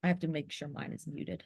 I have to make sure mine is muted.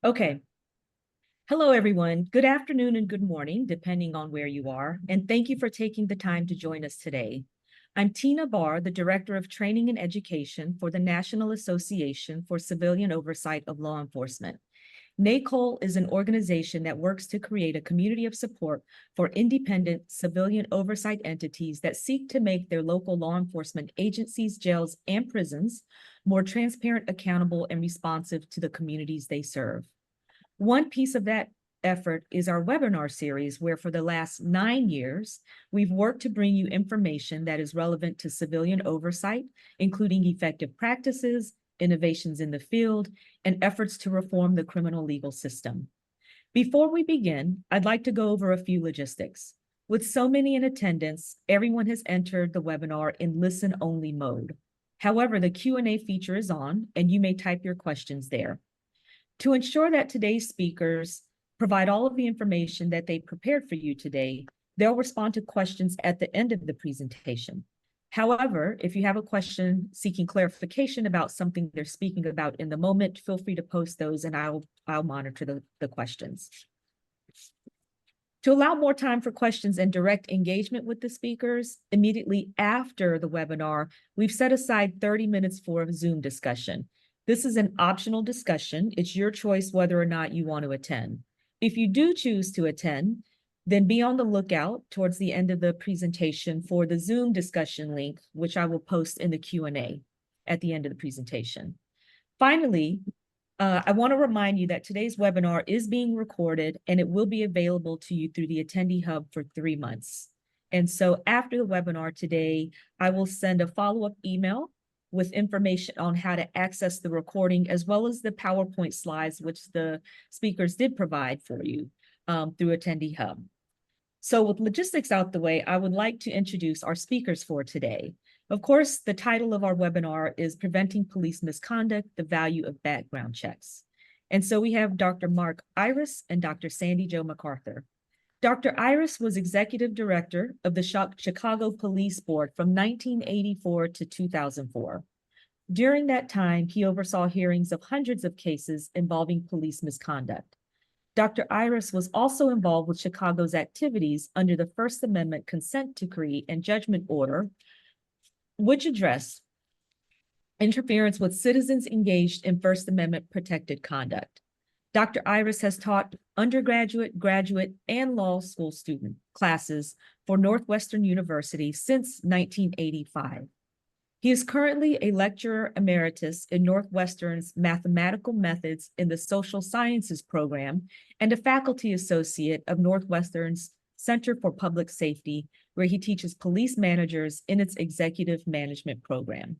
Okay. Hello, everyone. Good afternoon and good morning, depending on where you are. And thank you for taking the time to join us today. I'm Tina Barr, the Director of Training and Education for the National Association for Civilian Oversight of Law Enforcement. NACOLE is an organization that works to create a community of support for independent civilian oversight entities that seek to make their local law enforcement agencies, jails, and prisons more transparent, accountable, and responsive to the communities they serve. One piece of that effort is our webinar series, where for the last 9 years, we've worked to bring you information that is relevant to civilian oversight, including effective practices, innovations in the field, and efforts to reform the criminal legal system. Before we begin, I'd like to go over a few logistics. With so many in attendance, everyone has entered the webinar in listen-only mode. However, the Q&A feature is on, and you may type your questions there. To ensure that today's speakers provide all of the information that they prepared for you today, they'll respond to questions at the end of the presentation. However, if you have a question seeking clarification about something they're speaking about in the moment, feel free to post those and I'll monitor the questions. To allow more time for questions and direct engagement with the speakers, immediately after the webinar, we've set aside 30 minutes for a Zoom discussion. This is an optional discussion. It's your choice whether or not you want to attend. If you do choose to attend, then be on the lookout towards the end of the presentation for the Zoom discussion link, which I will post in the Q&A at the end of the presentation. Finally, I want to remind you that today's webinar is being recorded and it will be available to you through the Attendee Hub for 3 months. And so after the webinar today, I will send a follow-up email with information on how to access the recording, as well as the PowerPoint slides, which the speakers did provide for you through Attendee Hub. So with logistics out the way, I would like to introduce our speakers for today. Of course, the title of our webinar is Preventing Police Misconduct, the Value of Background Checks. And so we have Dr. Mark Iris and Dr. Sandy Jo MacArthur. Dr. Iris was Executive Director of the Chicago Police Board from 1984 to 2004. During that time, he oversaw hearings of hundreds of cases involving police misconduct. Dr. Iris was also involved with Chicago's activities under the First Amendment Consent Decree and Judgment Order, which addressed interference with citizens engaged in First Amendment protected conduct. Dr. Iris has taught undergraduate, graduate, and law school student classes for Northwestern University since 1985. He is currently a lecturer emeritus in Northwestern's Mathematical Methods in the Social Sciences program and a faculty associate of Northwestern's Center for Public Safety, where he teaches police managers in its executive management program.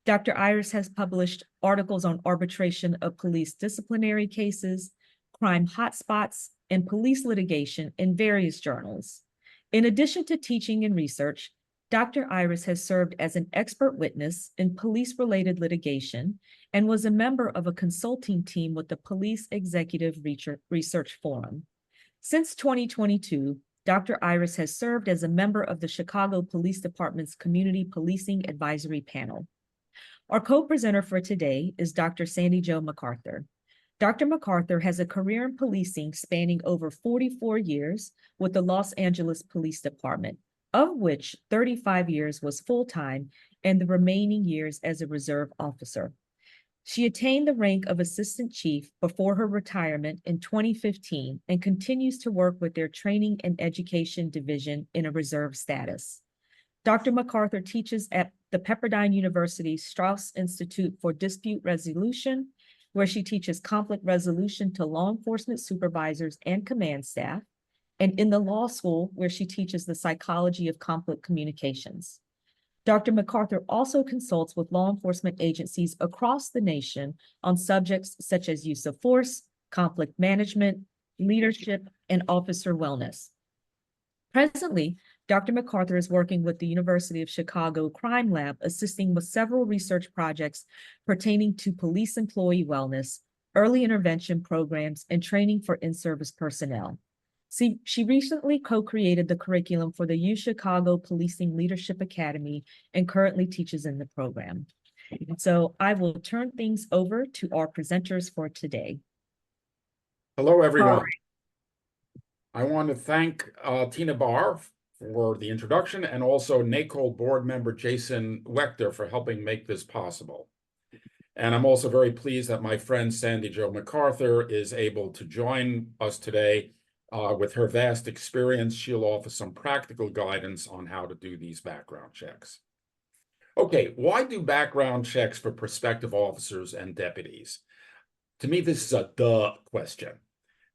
Dr. Iris has published articles on arbitration of police disciplinary cases, crime hotspots, and police litigation in various journals. In addition to teaching and research, Dr. Iris has served as an expert witness in police-related litigation and was a member of a consulting team with the Police Executive Research Forum. Since 2022, Dr. Iris has served as a member of the Chicago Police Department's Community Policing Advisory Panel. Our co-presenter for today is Dr. Sandy Jo MacArthur. Dr. MacArthur has a career in policing spanning over 44 years with the Los Angeles Police Department, of which 35 years was full-time and the remaining years as a reserve officer. She attained the rank of assistant chief before her retirement in 2015 and continues to work with their training and education division in a reserve status. Dr. MacArthur teaches at the Pepperdine University Strauss Institute for Dispute Resolution, where she teaches conflict resolution to law enforcement supervisors and command staff, and in the law school, where she teaches the psychology of conflict communications. Dr. MacArthur also consults with law enforcement agencies across the nation on subjects such as use of force, conflict management, leadership, and officer wellness. Presently, Dr. MacArthur is working with the University of Chicago Crime Lab, assisting with several research projects pertaining to police employee wellness, early intervention programs, and training for in-service personnel. She recently co-created the curriculum for the U Chicago Policing Leadership Academy and currently teaches in the program. And so I will turn things over to our presenters for today. Hello, everyone. I want to thank Tina Barr for the introduction and also NACOLE board member Jason Wechter for helping make this possible. And I'm also very pleased that my friend Sandy Jo MacArthur is able to join us today. With her vast experience, she'll offer some practical guidance on how to do these background checks. Okay, why do background checks for prospective officers and deputies? To me, this is a duh question.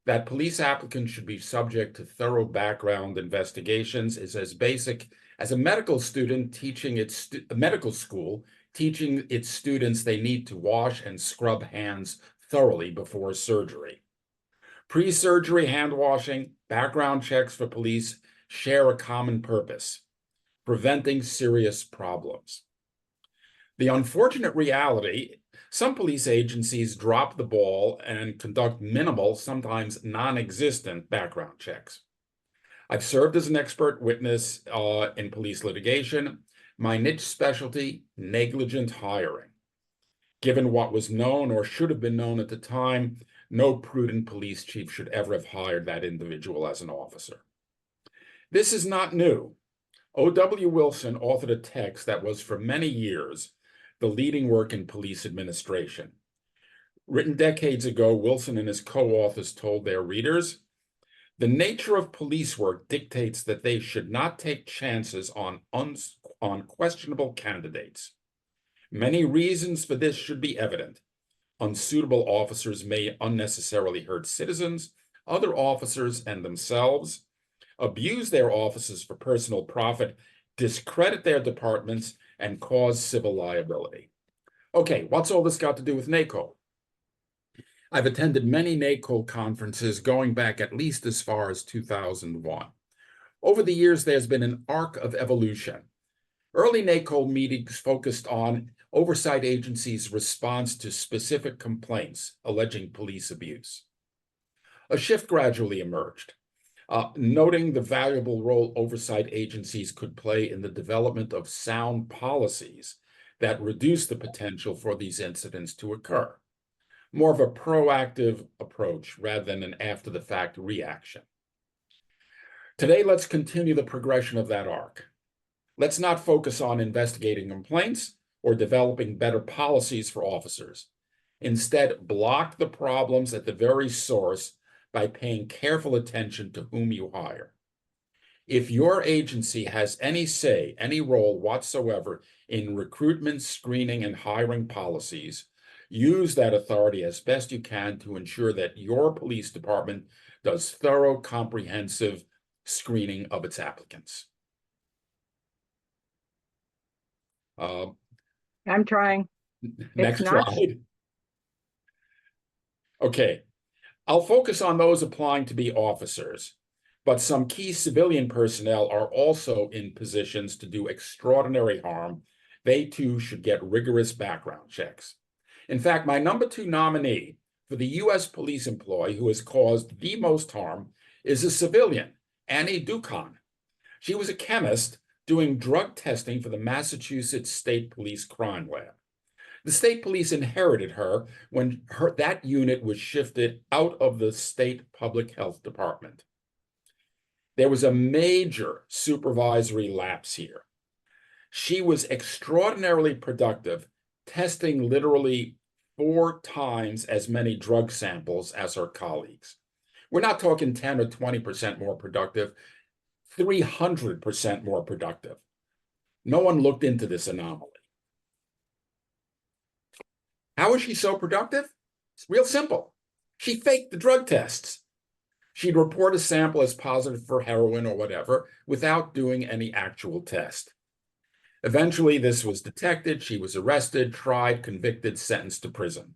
That police applicants should be subject to thorough background investigations is as basic as a medical student teaching medical school teaching its students they need to wash and scrub hands thoroughly before surgery. Pre-surgery hand washing, background checks for police share a common purpose: preventing serious problems. The unfortunate reality, some police agencies drop the ball and conduct minimal, sometimes non-existent background checks. I've served as an expert witness in police litigation. My niche specialty, negligent hiring. Given what was known or should have been known at the time, no prudent police chief should ever have hired that individual as an officer. This is not new. O.W. Wilson authored a text that was for many years the leading work in police administration. Written decades ago, Wilson and his co-authors told their readers, the nature of police work dictates that they should not take chances on questionable candidates. Many reasons for this should be evident. Unsuitable officers may unnecessarily hurt citizens, other officers, and themselves, abuse their offices for personal profit, discredit their departments, and cause civil liability. Okay, what's all this got to do with NACOLE? I've attended many NACOLE conferences going back at least as far as 2001. Over the years, there's been an arc of evolution. Early NACOLE meetings focused on oversight agencies' response to specific complaints alleging police abuse. A shift gradually emerged, noting the valuable role oversight agencies could play in the development of sound policies that reduce the potential for these incidents to occur. More of a proactive approach rather than an after-the-fact reaction. Today, let's continue the progression of that arc. Let's not focus on investigating complaints or developing better policies for officers. Instead, block the problems at the very source by paying careful attention to whom you hire. If your agency has any say, any role whatsoever in recruitment, screening, and hiring policies, use that authority as best you can to ensure that your police department does thorough, comprehensive screening of its applicants. I'm trying. Next slide. Okay, I'll focus on those applying to be officers, but some key civilian personnel are also in positions to do extraordinary harm. They too should get rigorous background checks. In fact, my number 2 nominee for the U.S. police employee who has caused the most harm is a civilian, Annie Ducon. She was a chemist doing drug testing for the Massachusetts State Police Crime Lab. The state police inherited her when that unit was shifted out of the state public health department. There was a major supervisory lapse here. She was extraordinarily productive, testing literally 4 times as many drug samples as her colleagues. We're not talking 10 or 20% more productive, 300% more productive. No one looked into this anomaly. How was she so productive? It's real simple. She faked the drug tests. She'd report a sample as positive for heroin or whatever without doing any actual test. Eventually, this was detected. She was arrested, tried, convicted, sentenced to prison.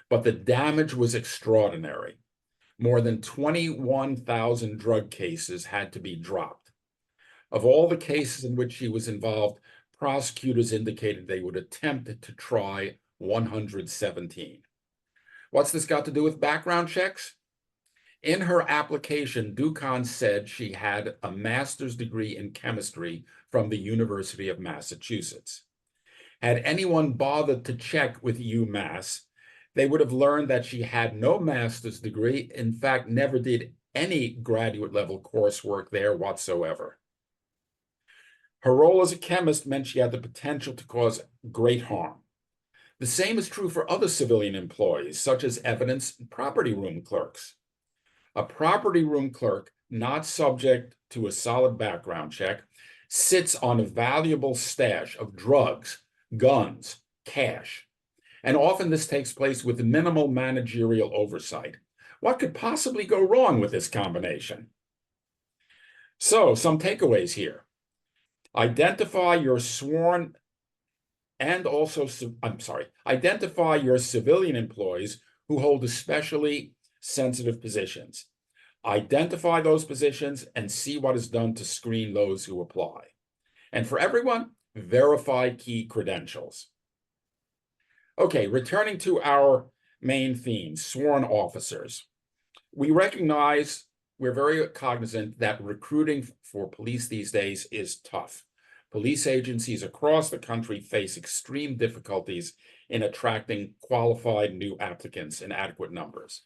But the damage was extraordinary. More than 21,000 drug cases had to be dropped. Of all the cases in which she was involved, prosecutors indicated they would attempt to try 117. What's this got to do with background checks? In her application, Dukan said she had a master's degree in chemistry from the University of Massachusetts. Had anyone bothered to check with UMass, they would have learned that she had no master's degree, in fact, never did any graduate level coursework there whatsoever. Her role as a chemist meant she had the potential to cause great harm. The same is true for other civilian employees, such as evidence and property room clerks. A property room clerk, not subject to a solid background check, sits on a valuable stash of drugs, guns, cash. And often this takes place with minimal managerial oversight. What could possibly go wrong with this combination? So, some takeaways here. Identify your sworn and also, identify your civilian employees who hold especially sensitive positions. Identify those positions and see what is done to screen those who apply. And for everyone, verify key credentials. Okay, returning to our main theme, sworn officers. We're very cognizant that recruiting for police these days is tough. Police agencies across the country face extreme difficulties in attracting qualified new applicants in adequate numbers.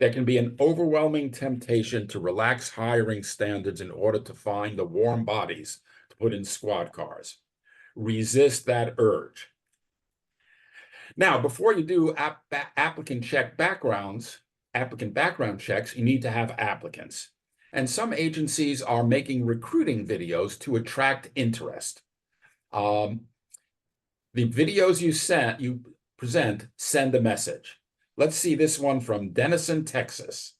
There can be an overwhelming temptation to relax hiring standards in order to find the warm bodies to put in squad cars. Resist that urge. Now, before you do applicant background checks, you need to have applicants. And some agencies are making recruiting videos to attract interest. The videos you present send a message. Let's see this one from Denison, Texas.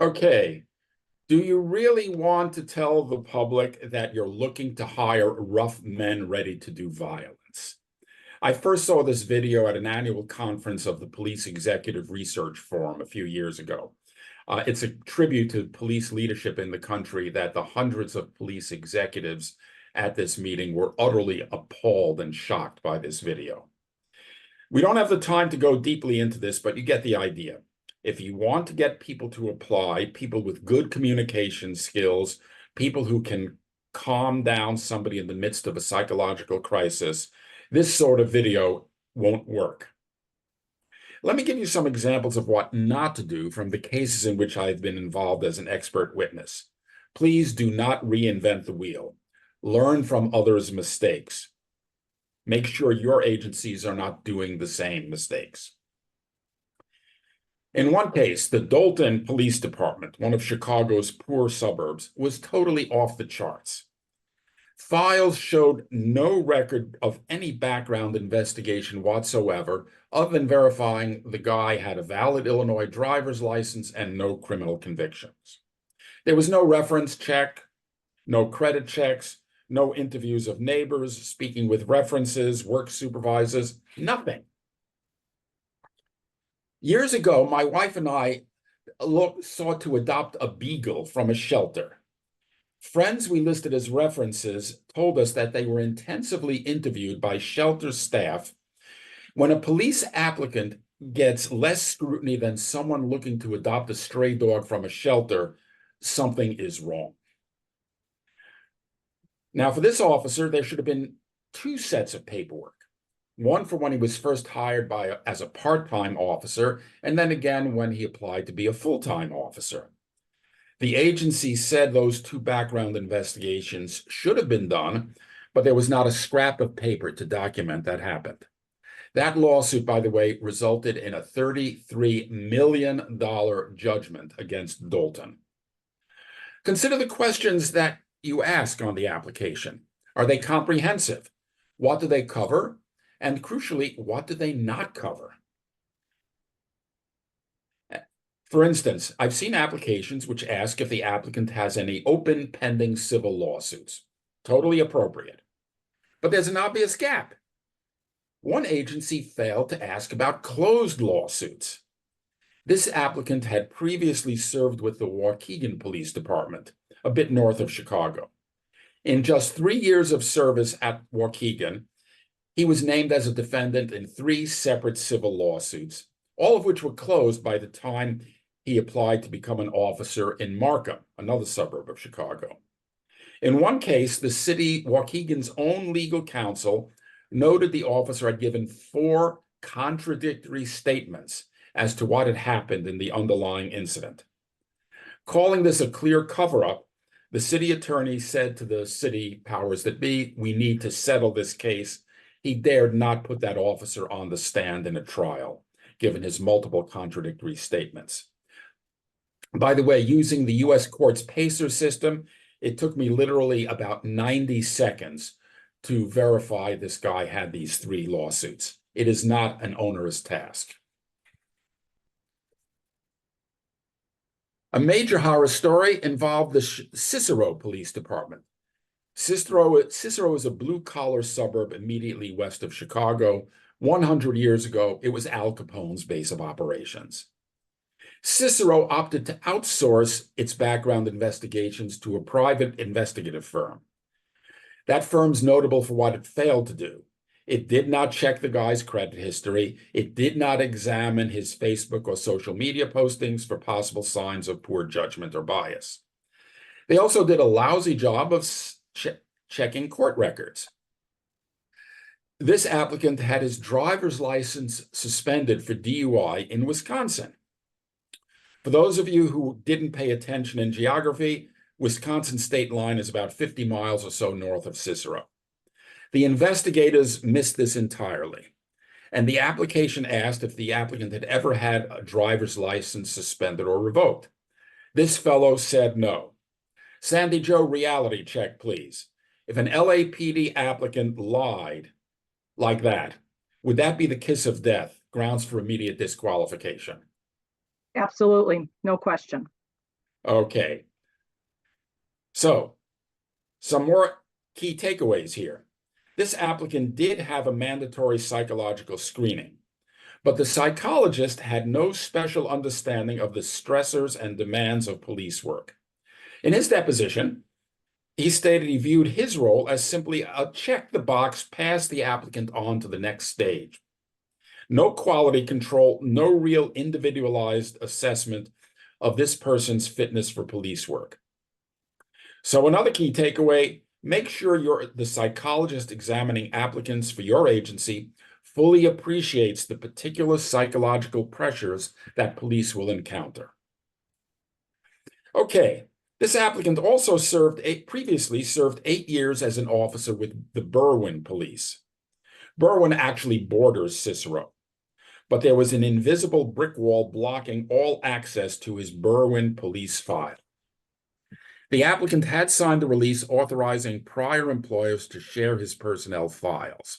Okay. Do you really want to tell the public that you're looking to hire rough men ready to do violence? I first saw this video at an annual conference of the Police Executive Research Forum a few years ago. It's a tribute to police leadership in the country that the hundreds of police executives at this meeting were utterly appalled and shocked by this video. We don't have the time to go deeply into this, but you get the idea. If you want to get people to apply, people with good communication skills, people who can calm down somebody in the midst of a psychological crisis, this sort of video won't work. Let me give you some examples of what not to do from the cases in which I've been involved as an expert witness. Please do not reinvent the wheel. Learn from others' mistakes. Make sure your agencies are not doing the same mistakes. In one case, the Dolton Police Department, one of Chicago's poor suburbs, was totally off the charts. Files showed no record of any background investigation whatsoever, other than verifying the guy had a valid Illinois driver's license and no criminal convictions. There was no reference check, no credit checks, no interviews of neighbors, speaking with references, work supervisors, nothing. Years ago, my wife and I sought to adopt a beagle from a shelter. Friends we listed as references told us that they were intensively interviewed by shelter staff. When a police applicant gets less scrutiny than someone looking to adopt a stray dog from a shelter, something is wrong. Now, for this officer, there should have been two sets of paperwork. One for when he was first hired as a part-time officer, and then again when he applied to be a full-time officer. The agency said those two background investigations should have been done, but there was not a scrap of paper to document that happened. That lawsuit, by the way, resulted in a $33 million judgment against Dolton. Consider the questions that you ask on the application. Are they comprehensive? What do they cover? And crucially, what do they not cover? For instance, I've seen applications which ask if the applicant has any open pending civil lawsuits. Totally appropriate. But there's an obvious gap. One agency failed to ask about closed lawsuits. This applicant had previously served with the Waukegan Police Department, a bit north of Chicago. In just 3 years of service at Waukegan, he was named as a defendant in 3 separate civil lawsuits, all of which were closed by the time he applied to become an officer in Markham, another suburb of Chicago. In one case, the city, Waukegan's own legal counsel, noted the officer had given 4 contradictory statements as to what had happened in the underlying incident. Calling this a clear cover-up, the city attorney said to the city powers that be, "We need to settle this case." He dared not put that officer on the stand in a trial, given his multiple contradictory statements. By the way, using the U.S. Court's PACER system, it took me literally about 90 seconds to verify this guy had these 3 lawsuits. It is not an onerous task. A major horror story involved the Cicero Police Department. Cicero is a blue-collar suburb immediately west of Chicago. 100 years ago, it was Al Capone's base of operations. Cicero opted to outsource its background investigations to a private investigative firm. That firm's notable for what it failed to do. It did not check the guy's credit history. It did not examine his Facebook or social media postings for possible signs of poor judgment or bias. They also did a lousy job of checking court records. This applicant had his driver's license suspended for DUI in Wisconsin. For those of you who didn't pay attention in geography, Wisconsin state line is about 50 miles or so north of Cicero. The investigators missed this entirely, and the application asked if the applicant had ever had a driver's license suspended or revoked. This fellow said no. Sandy Joe, reality check, please. If an LAPD applicant lied like that, would that be the kiss of death, grounds for immediate disqualification? Absolutely, no question. Okay, so some more key takeaways here. This applicant did have a mandatory psychological screening, but the psychologist had no special understanding of the stressors and demands of police work. In his deposition, he stated he viewed his role as simply a check the box, pass the applicant on to the next stage. No quality control, no real individualized assessment of this person's fitness for police work. So another key takeaway, make sure the psychologist examining applicants for your agency fully appreciates the particular psychological pressures that police will encounter. Okay, this applicant also previously served 8 years as an officer with the Berwyn Police. Berwyn actually borders Cicero, but there was an invisible brick wall blocking all access to his Berwyn Police file. The applicant had signed a release authorizing prior employers to share his personnel files.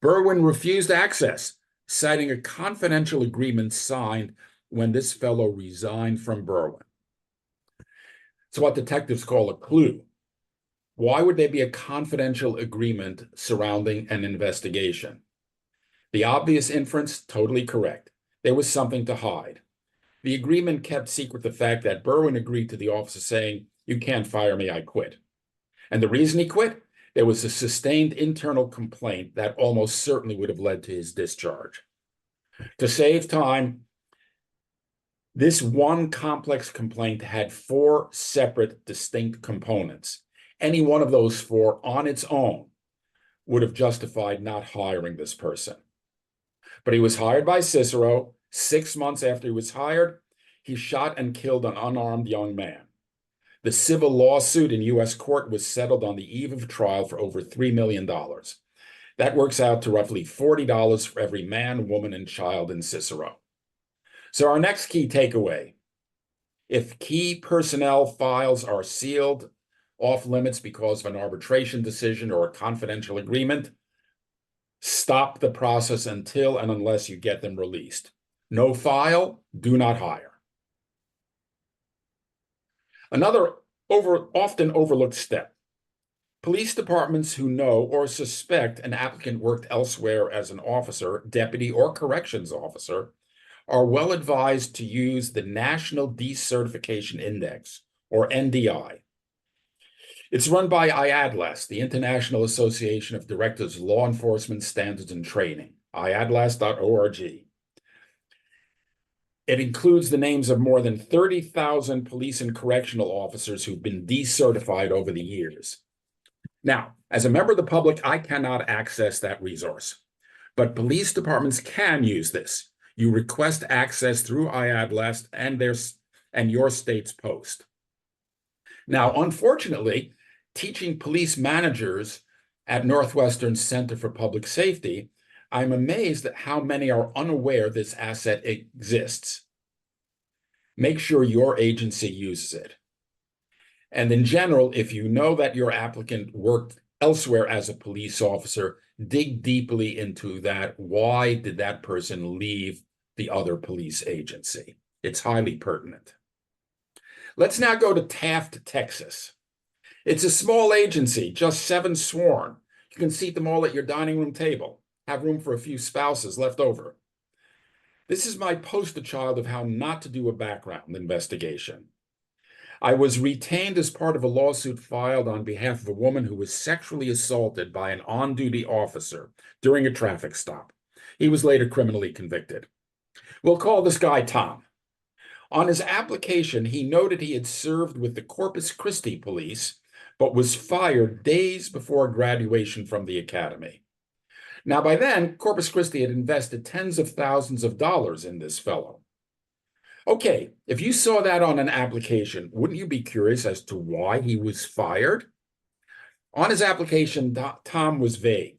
Berwyn refused access, citing a confidential agreement signed when this fellow resigned from Berwyn. It's what detectives call a clue. Why would there be a confidential agreement surrounding an investigation? The obvious inference, totally correct. There was something to hide. The agreement kept secret the fact that Berwyn agreed to the officer saying, "You can't fire me, I quit." And the reason he quit? There was a sustained internal complaint that almost certainly would have led to his discharge. To save time, this one complex complaint had 4 separate, distinct components. Any one of those 4 on its own would have justified not hiring this person. But he was hired by Cicero. 6 months after he was hired, he shot and killed an unarmed young man. The civil lawsuit in U.S. court was settled on the eve of trial for over $3 million. That works out to roughly $40 for every man, woman, and child in Cicero. So our next key takeaway, if key personnel files are sealed off limits because of an arbitration decision or a confidential agreement, stop the process until and unless you get them released. No file, do not hire. Another often overlooked step. Police departments who know or suspect an applicant worked elsewhere as an officer, deputy, or corrections officer are well advised to use the National Decertification Index, or NDI. It's run by IADLAS, the International Association of Directors of Law Enforcement Standards and Training, iadlas.org. It includes the names of more than 30,000 police and correctional officers who've been decertified over the years. Now, as a member of the public, I cannot access that resource, but police departments can use this. You request access through IADLAS and your state's post. Now, unfortunately, teaching police managers at Northwestern Center for Public Safety, I'm amazed at how many are unaware this asset exists. Make sure your agency uses it. And in general, if you know that your applicant worked elsewhere as a police officer, dig deeply into that. Why did that person leave the other police agency? It's highly pertinent. Let's now go to Taft, Texas. It's a small agency, just 7 sworn. You can seat them all at your dining room table, have room for a few spouses left over. This is my poster child of how not to do a background investigation. I was retained as part of a lawsuit filed on behalf of a woman who was sexually assaulted by an on-duty officer during a traffic stop. He was later criminally convicted. We'll call this guy Tom. On his application, he noted he had served with the Corpus Christi police, but was fired days before graduation from the academy. Now, by then, Corpus Christi had invested tens of thousands of dollars in this fellow. Okay, if you saw that on an application, wouldn't you be curious as to why he was fired? On his application, Tom was vague.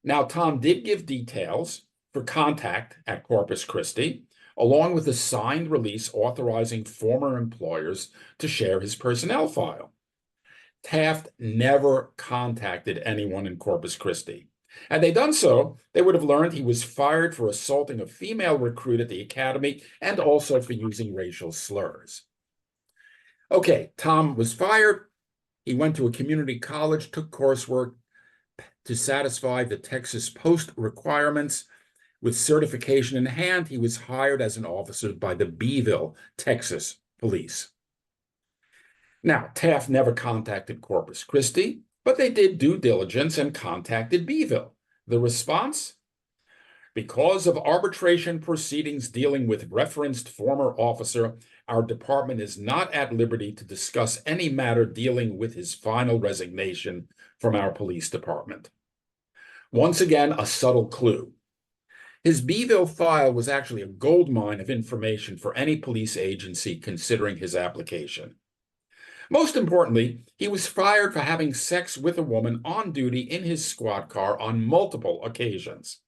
Now, Tom did give details for contact at Corpus Christi, along with a signed release authorizing former employers to share his personnel file. Taft never contacted anyone in Corpus Christi. Had they done so, they would have learned he was fired for assaulting a female recruit at the academy and also for using racial slurs. Okay, Tom was fired. He went to a community college, took coursework to satisfy the Texas Post requirements. With certification in hand, he was hired as an officer by the Beeville, Texas police. Now, Taft never contacted Corpus Christi, but they did due diligence and contacted Beeville. The response? Because of arbitration proceedings dealing with referenced former officer, our department is not at liberty to discuss any matter dealing with his final resignation from our police department. Once again, a subtle clue. His Beeville file was actually a goldmine of information for any police agency considering his application. Most importantly, he was fired for having sex with a woman on duty in his squad car on multiple occasions.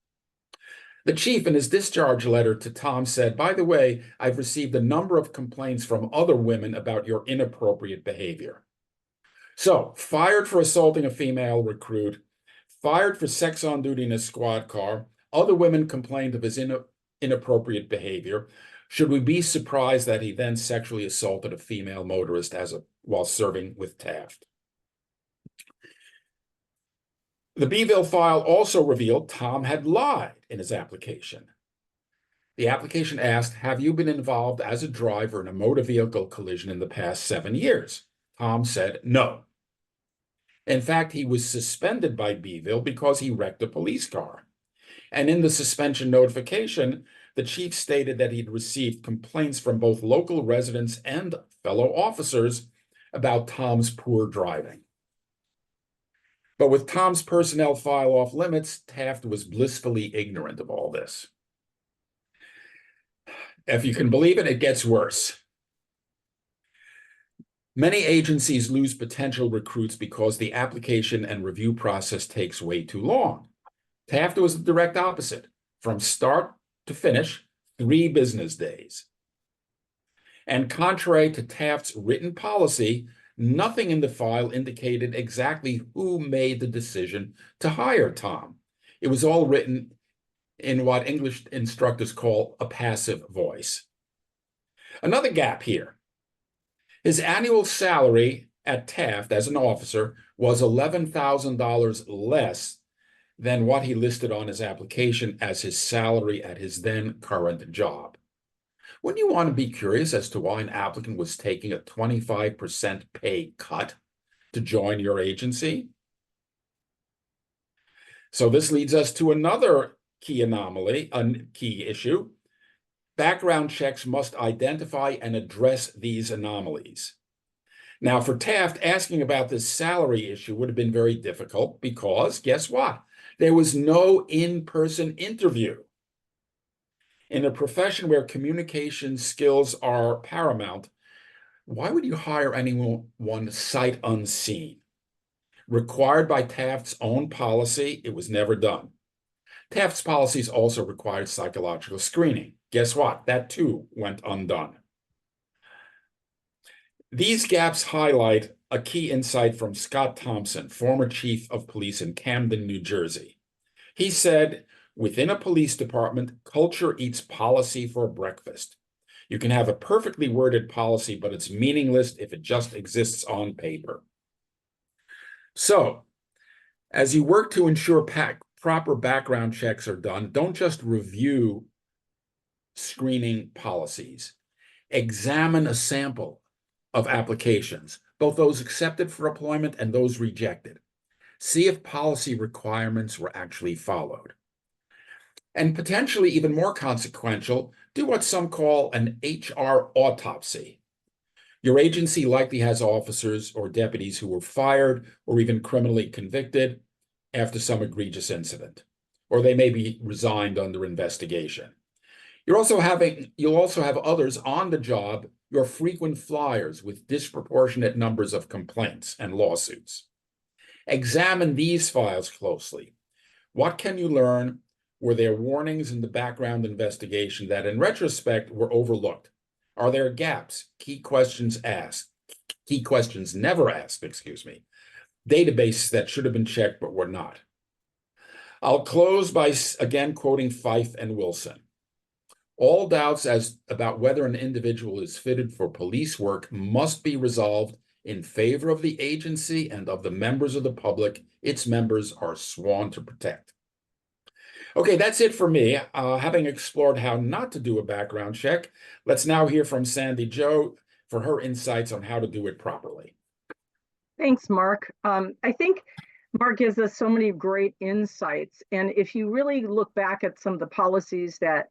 The chief, in his discharge letter to Tom, said, "By the way, I've received a number of complaints from other women about your inappropriate behavior." So, fired for assaulting a female recruit, fired for sex on duty in a squad car, other women complained of his inappropriate behavior. Should we be surprised that he then sexually assaulted a female motorist while serving with Taft? The Beeville file also revealed Tom had lied in his application. The application asked, "Have you been involved as a driver in a motor vehicle collision in the past 7 years?" Tom said no. In fact, he was suspended by Beeville because he wrecked a police car. And in the suspension notification, the chief stated that he'd received complaints from both local residents and fellow officers about Tom's poor driving. But with Tom's personnel file off limits, Taft was blissfully ignorant of all this. If you can believe it, it gets worse. Many agencies lose potential recruits because the application and review process takes way too long. Taft was the direct opposite. From start to finish, 3 business days. And contrary to Taft's written policy, nothing in the file indicated exactly who made the decision to hire Tom. It was all written in what English instructors call a passive voice. Another gap here. His annual salary at Taft as an officer was $11,000 less than what he listed on his application as his salary at his then current job. Wouldn't you want to be curious as to why an applicant was taking a 25% pay cut to join your agency? So this leads us to another key anomaly, a key issue. Background checks must identify and address these anomalies. Now, for Taft, asking about this salary issue would have been very difficult because, guess what? There was no in-person interview. In a profession where communication skills are paramount, why would you hire anyone sight unseen? Required by Taft's own policy, it was never done. Taft's policies also required psychological screening. Guess what? That too went undone. These gaps highlight a key insight from Scott Thompson, former chief of police in Camden, New Jersey. He said, "Within a police department, culture eats policy for breakfast. You can have a perfectly worded policy, but it's meaningless if it just exists on paper." So, as you work to ensure proper background checks are done, don't just review screening policies. Examine a sample of applications, both those accepted for employment and those rejected. See if policy requirements were actually followed. And potentially even more consequential, do what some call an HR autopsy. Your agency likely has officers or deputies who were fired or even criminally convicted after some egregious incident, or they may be resigned under investigation. You'll also have others on the job, your frequent flyers with disproportionate numbers of complaints and lawsuits. Examine these files closely. What can you learn? Were there warnings in the background investigation that in retrospect were overlooked? Are there gaps? Key questions never asked, databases that should have been checked but were not. I'll close by again quoting Fife and Wilson. All doubts about whether an individual is fitted for police work must be resolved in favor of the agency and of the members of the public its members are sworn to protect. Okay, that's it for me. Having explored how not to do a background check, let's now hear from Sandy Jo for her insights on how to do it properly. Thanks, Mark. I think Mark gives us so many great insights. And if you really look back at some of the policies that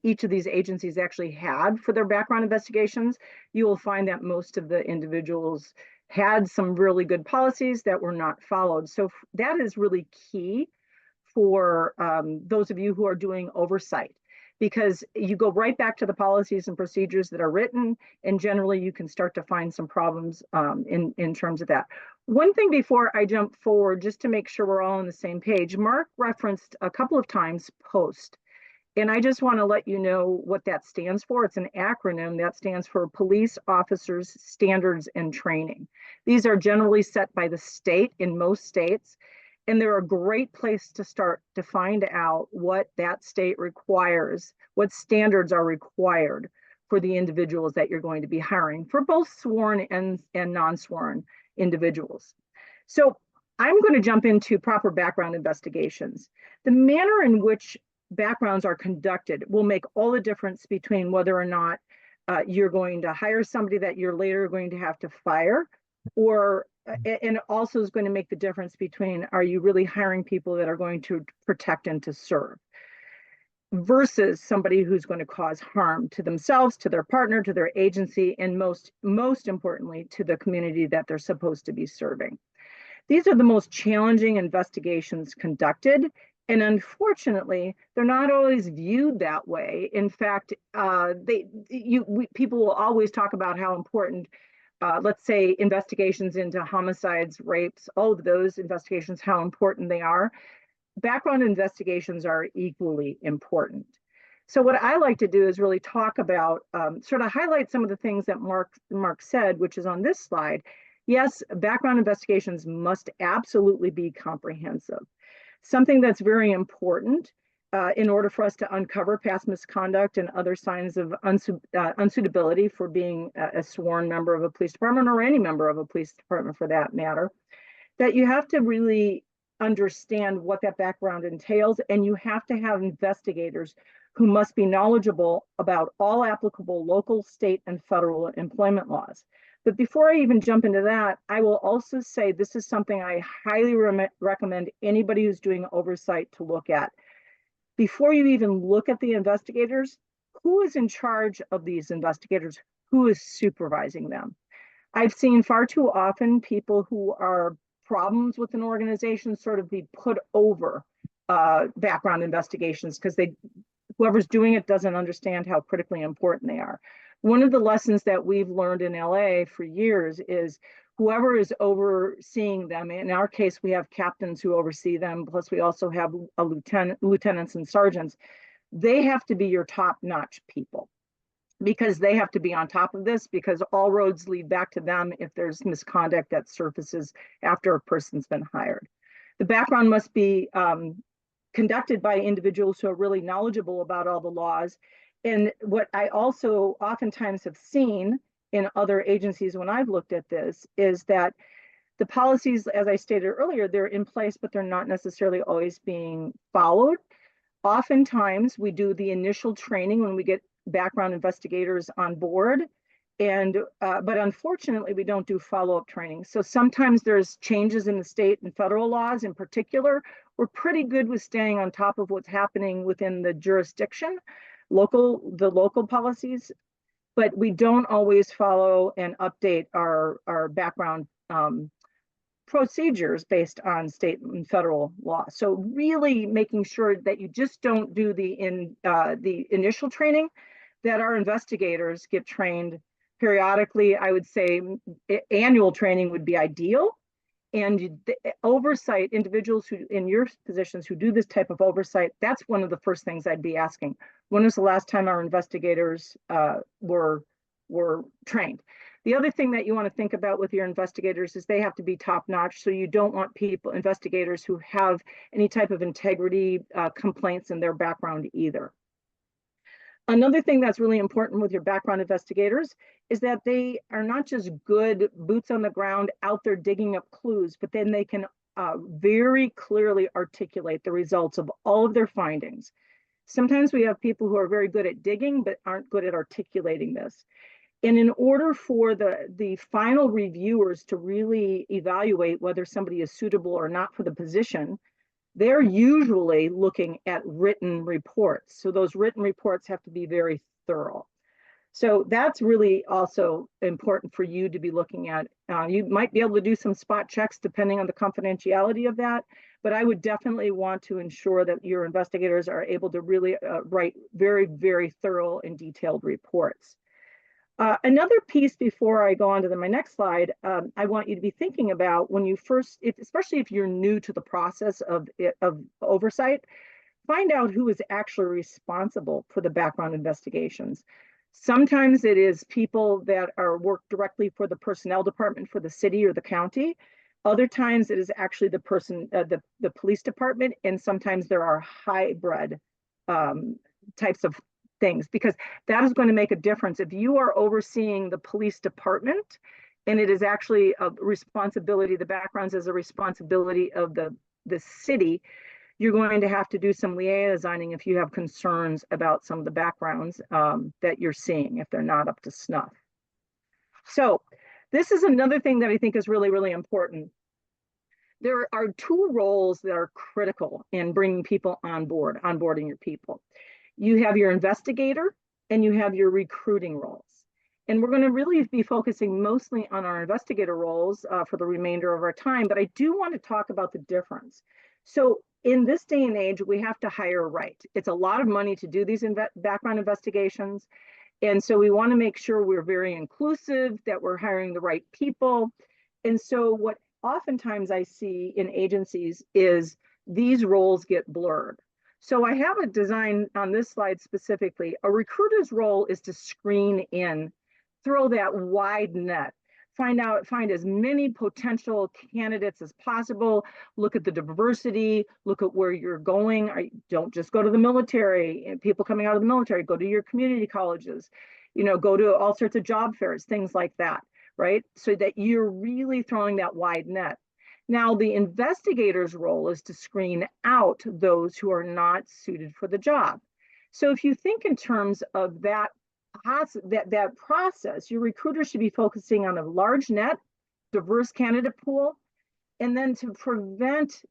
each of these agencies actually had for their background investigations, you will find that most of the individuals had some really good policies that were not followed. So that is really key for those of you who are doing oversight, because you go right back to the policies and procedures that are written, and generally you can start to find some problems in terms of that. One thing before I jump forward, just to make sure we're all on the same page, Mark referenced a couple of times POST. And I just want to let you know what that stands for. It's an acronym that stands for Police Officers Standards and Training. These are generally set by the state in most states. And they're a great place to start to find out what that state requires, what standards are required for the individuals that you're going to be hiring, for both sworn and non-sworn individuals. So I'm going to jump into proper background investigations. The manner in which backgrounds are conducted will make all the difference between whether or not you're going to hire somebody that you're later going to have to fire, or and it also is going to make the difference between, are you really hiring people that are going to protect and to serve versus somebody who's going to cause harm to themselves, to their partner, to their agency, and most importantly, to the community that they're supposed to be serving. These are the most challenging investigations conducted, and unfortunately, they're not always viewed that way. In fact, people will always talk about how important let's say investigations into homicides, rapes, all of those investigations, how important they are. Background investigations are equally important. So what I like to do is really talk about, sort of highlight some of the things that Mark said, which is on this slide. Yes, background investigations must absolutely be comprehensive. Something that's very important in order for us to uncover past misconduct and other signs of unsuitability for being a sworn member of a police department, or any member of a police department for that matter, that you have to really understand what that background entails, and you have to have investigators who must be knowledgeable about all applicable local, state, and federal employment laws. But before I even jump into that, I will also say this is something I highly recommend anybody who's doing oversight to look at. Before you even look at the investigators, who is in charge of these investigators? Who is supervising them? I've seen far too often people who are problems with an organization sort of be put over background investigations because whoever's doing it doesn't understand how critically important they are. One of the lessons that we've learned in LA for years is whoever is overseeing them, in our case, we have captains who oversee them, plus we also have a lieutenants and sergeants. They have to be your top-notch people because they have to be on top of this, because all roads lead back to them if there's misconduct that surfaces after a person's been hired. The background must be conducted by individuals who are really knowledgeable about all the laws. And what I also oftentimes have seen in other agencies when I've looked at this is that the policies, as I stated earlier, they're in place, but they're not necessarily always being followed. Oftentimes we do the initial training when we get background investigators on board, but unfortunately we don't do follow-up training. So sometimes there's changes in the state and federal laws in particular. We're pretty good with staying on top of what's happening within the jurisdiction, the local policies, but we don't always follow and update our background procedures based on state and federal law. So really making sure that you just don't do the initial training, that our investigators get trained periodically. I would say annual training would be ideal. And the oversight, individuals who in your positions who do this type of oversight, that's one of the first things I'd be asking. When was the last time our investigators were trained? The other thing that you want to think about with your investigators is they have to be top notch. So you don't want investigators who have any type of integrity complaints in their background either. Another thing that's really important with your background investigators is that they are not just good boots on the ground out there digging up clues, but then they can very clearly articulate the results of all of their findings. Sometimes we have people who are very good at digging, but aren't good at articulating this. And in order for the final reviewers to really evaluate whether somebody is suitable or not for the position, they're usually looking at written reports. So those written reports have to be very thorough. So that's really also important for you to be looking at. You might be able to do some spot checks depending on the confidentiality of that, but I would definitely want to ensure that your investigators are able to really write very, very thorough and detailed reports. Another piece before I go on to my next slide, I want you to be thinking about when you first, especially if you're new to the process of oversight, find out who is actually responsible for the background investigations. Sometimes it is people that are work directly for the personnel department for the city or the county. Other times it is actually the person, the police department, and sometimes there are hybrid types of things, because that is going to make a difference. If you are overseeing the police department and it is actually a responsibility, the backgrounds is a responsibility of the city, you're going to have to do some liaisoning if you have concerns about some of the backgrounds that you're seeing, if they're not up to snuff. So this is another thing that I think is really, really important. There are two roles that are critical in bringing people on board, onboarding your people. You have your investigator and you have your recruiting roles. And we're going to really be focusing mostly on our investigator roles for the remainder of our time, but I do want to talk about the difference. So in this day and age, we have to hire right. It's a lot of money to do these background investigations. And so we want to make sure we're very inclusive, that we're hiring the right people. And so what oftentimes I see in agencies is these roles get blurred. So I have a design on this slide specifically. A recruiter's role is to screen in, throw that wide net, find as many potential candidates as possible, look at the diversity, look at where you're going. Don't just go to the military, people coming out of the military, go to your community colleges, go to all sorts of job fairs, things like that, right? So that you're really throwing that wide net. Now, the investigator's role is to screen out those who are not suited for the job. So if you think in terms of that process, your recruiter should be focusing on a large net, diverse candidate pool, and then to prevent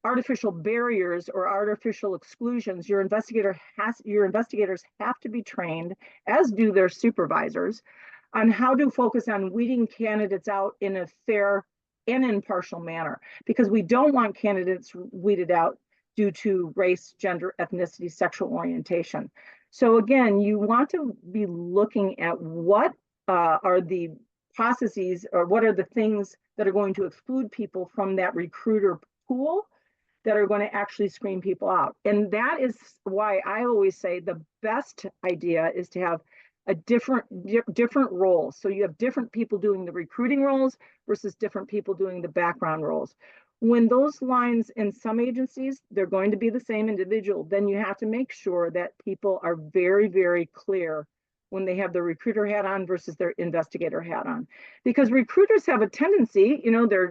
artificial barriers or artificial exclusions, your investigators have to be trained, as do their supervisors, on how to focus on weeding candidates out in a fair and impartial manner, because we don't want candidates weeded out due to race, gender, ethnicity, sexual orientation. So again, you want to be looking at what are the processes, or what are the things that are going to exclude people from that recruiter pool that are going to actually screen people out. And that is why I always say the best idea is to have a different roles. So you have different people doing the recruiting roles versus different people doing the background roles. When those lines in some agencies, they're going to be the same individual, then you have to make sure that people are very, very clear when they have the recruiter hat on versus their investigator hat on. Because recruiters have a tendency,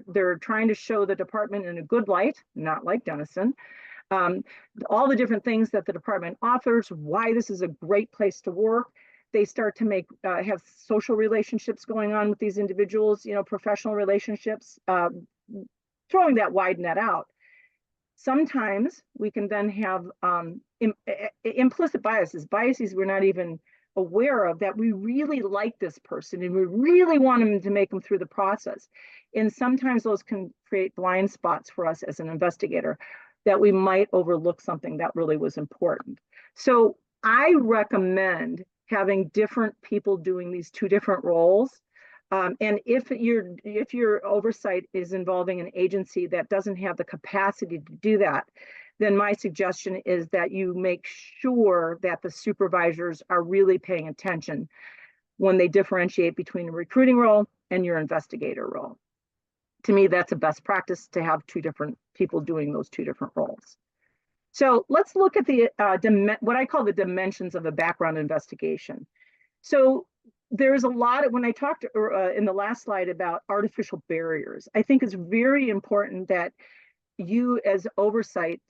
they're trying to show the department in a good light, not like Denison, all the different things that the department offers, why this is a great place to work. They start to have social relationships going on with these individuals, professional relationships, throwing that wide net out. Sometimes we can then have implicit biases we're not even aware of, that we really like this person and we really want them to make them through the process. And sometimes those can create blind spots for us as an investigator, that we might overlook something that really was important. So I recommend having different people doing these two different roles. And if your oversight is involving an agency that doesn't have the capacity to do that, then my suggestion is that you make sure that the supervisors are really paying attention when they differentiate between a recruiting role and your investigator role. To me, that's a best practice, to have two different people doing those two different roles. So let's look at the what I call the dimensions of a background investigation. So there's a lot of, when I talked in the last slide about artificial barriers, I think it's very important that you as oversight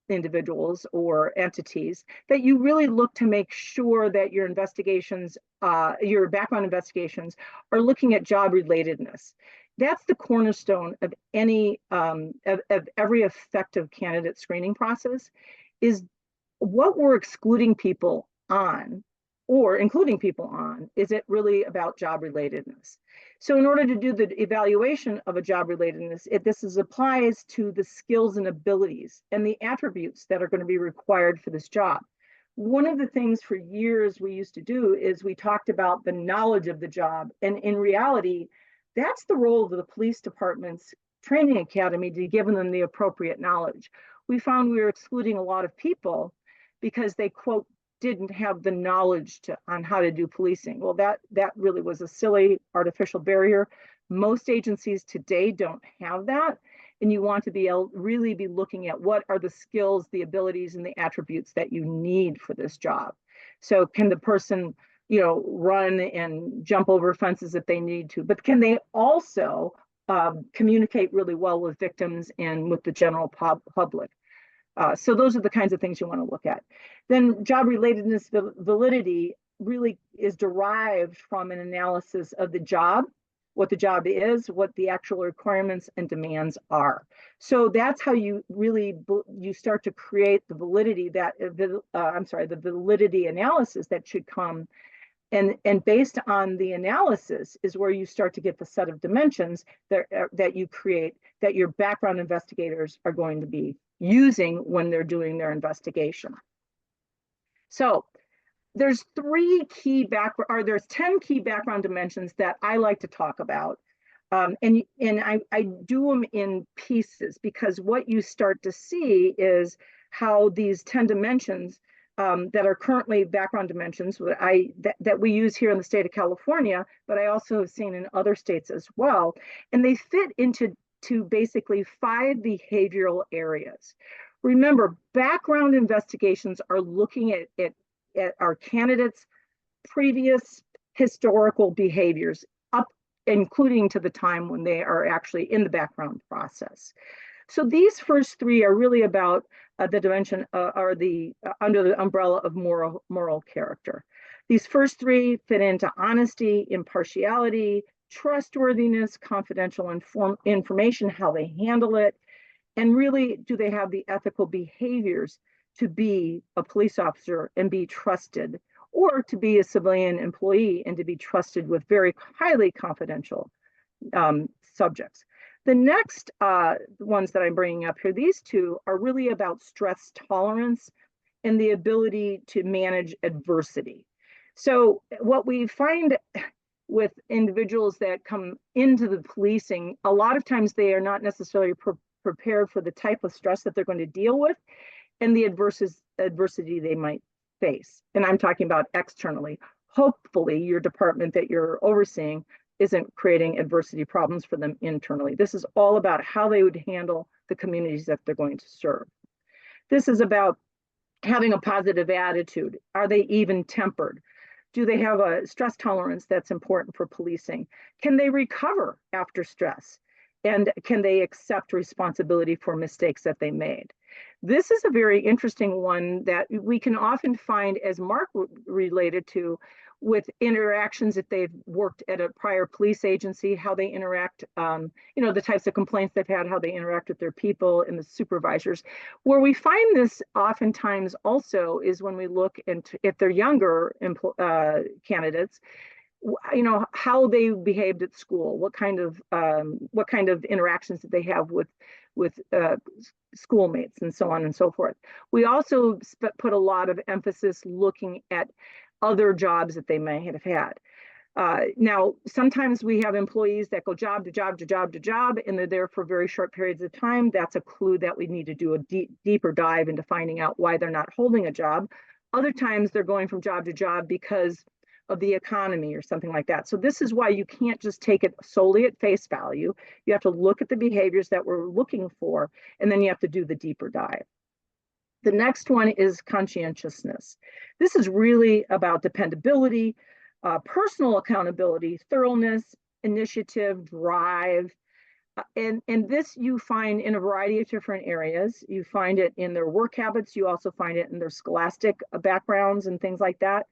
individuals or entities, that you really look to make sure that your investigations, your background investigations are looking at job relatedness. That's the cornerstone of any of every effective candidate screening process, is what we're excluding people on or including people on. Is it really about job relatedness? So in order to do the evaluation of a job relatedness, this applies to the skills and abilities and the attributes that are going to be required for this job. One of the things for years we used to do is we talked about the knowledge of the job. And in reality, that's the role of the police department's training academy, to give them the appropriate knowledge. We found we were excluding a lot of people because they, quote, didn't have the knowledge on how to do policing. Well, that really was a silly artificial barrier. Most agencies today don't have that. And you want to be able really be looking at what are the skills, the abilities, and the attributes that you need for this job. So can the person, run and jump over fences if they need to, but can they also communicate really well with victims and with the general public? So those are the kinds of things you want to look at. Then job relatedness validity really is derived from an analysis of the job, what the job is, what the actual requirements and demands are. So that's how you really, you start to create the validity that, the validity analysis that should come. And based on the analysis is where you start to get the set of dimensions that you create, that your background investigators are going to be using when they're doing their investigation. So there's 10 key background dimensions that I like to talk about. And I do them in pieces, because what you start to see is how these 10 dimensions that are currently background dimensions that we use here in the state of California, but I also have seen in other states as well. And they fit into basically 5 behavioral areas. Remember, background investigations are looking at our candidates' previous historical behaviors, including to the time when they are actually in the background process. So these first 3 are really about the dimension under the umbrella of moral character. These first 3 fit into honesty, impartiality, trustworthiness, confidential information, how they handle it, and really, do they have the ethical behaviors to be a police officer and be trusted, or to be a civilian employee and to be trusted with very highly confidential subjects. The next ones that I'm bringing up here, these 2 are really about stress tolerance and the ability to manage adversity. So what we find with individuals that come into the policing, a lot of times they are not necessarily prepared for the type of stress that they're going to deal with and the adversity they might face. And I'm talking about externally. Hopefully your department that you're overseeing isn't creating adversity problems for them internally. This is all about how they would handle the communities that they're going to serve. This is about having a positive attitude. Are they even tempered? Do they have a stress tolerance that's important for policing? Can they recover after stress? And can they accept responsibility for mistakes that they made? This is a very interesting one that we can often find, as Mark related to, with interactions if they've worked at a prior police agency, how they interact, the types of complaints they've had, how they interact with their people and the supervisors. Where we find this oftentimes also is when we look into, if they're younger candidates, how they behaved at school, what kind of interactions did they have with schoolmates, and so on and so forth. We also put a lot of emphasis looking at other jobs that they may have had. Now, sometimes we have employees that go job to job to job to job, and they're there for very short periods of time. That's a clue that we need to do a deeper dive into finding out why they're not holding a job. Other times they're going from job to job because of the economy or something like that. So this is why you can't just take it solely at face value. You have to look at the behaviors that we're looking for, and then you have to do the deeper dive. The next one is conscientiousness. This is really about dependability, personal accountability, thoroughness, initiative, drive. And this you find in a variety of different areas. You find it in their work habits. You also find it in their scholastic backgrounds and things like that.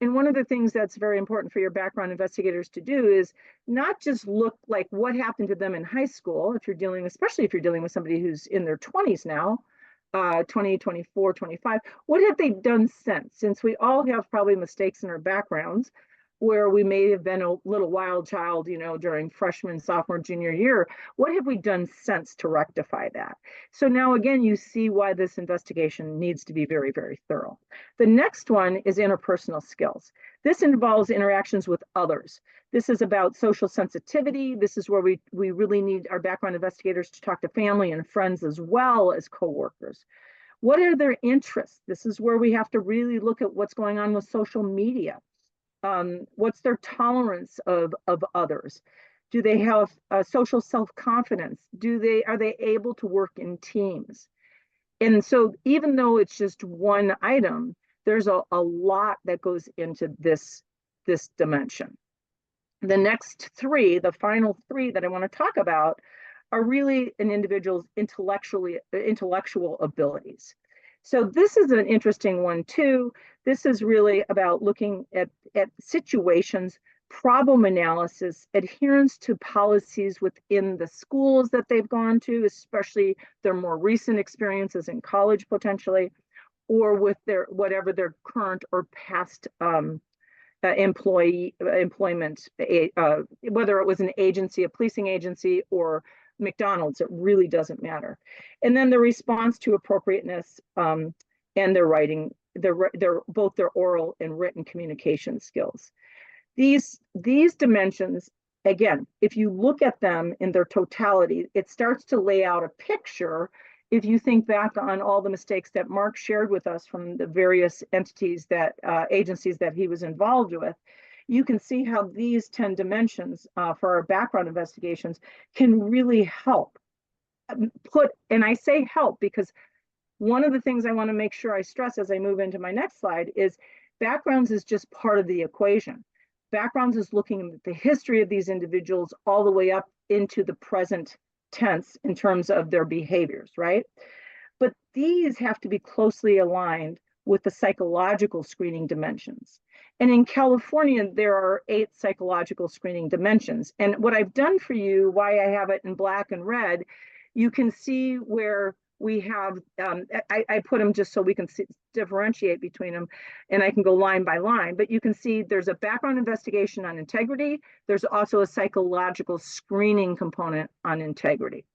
And one of the things that's very important for your background investigators to do is not just look like what happened to them in high school, if you're dealing, especially if you're dealing with somebody who's in their 20s now, 20, 24, 25, what have they done since we all have probably mistakes in our backgrounds where we may have been a little wild child, during freshman, sophomore, junior year. What have we done since to rectify that? So now again, you see why this investigation needs to be very, very thorough. The next one is interpersonal skills. This involves interactions with others. This is about social sensitivity. This is where we really need our background investigators to talk to family and friends as well as coworkers. What are their interests? This is where we have to really look at what's going on with social media. What's their tolerance of others? Do they have social self-confidence? Are they able to work in teams? And so even though it's just one item, there's a lot that goes into this dimension. The next three, the final three that I want to talk about, are really an individual's intellectual abilities. So this is an interesting one too. This is really about looking at situations, problem analysis, adherence to policies within the schools that they've gone to, especially their more recent experiences in college potentially, or with whatever their current or past employment, whether it was an agency, a policing agency, or McDonald's, it really doesn't matter. And then the response to appropriateness and their writing, both their oral and written communication skills. These dimensions, again, if you look at them in their totality, it starts to lay out a picture. If you think back on all the mistakes that Mark shared with us from the various entities agencies that he was involved with, you can see how these 10 dimensions for our background investigations can really help and I say help because one of the things I want to make sure I stress as I move into my next slide is backgrounds is just part of the equation. Backgrounds is looking at the history of these individuals all the way up into the present tense in terms of their behaviors, right? But these have to be closely aligned with the psychological screening dimensions. And in California, there are 8 psychological screening dimensions. And what I've done for you, why I have it in black and red, you can see where we have, I put them just so we can differentiate between them, and I can go line by line, but you can see there's a background investigation on integrity. There's also a psychological screening component on integrity.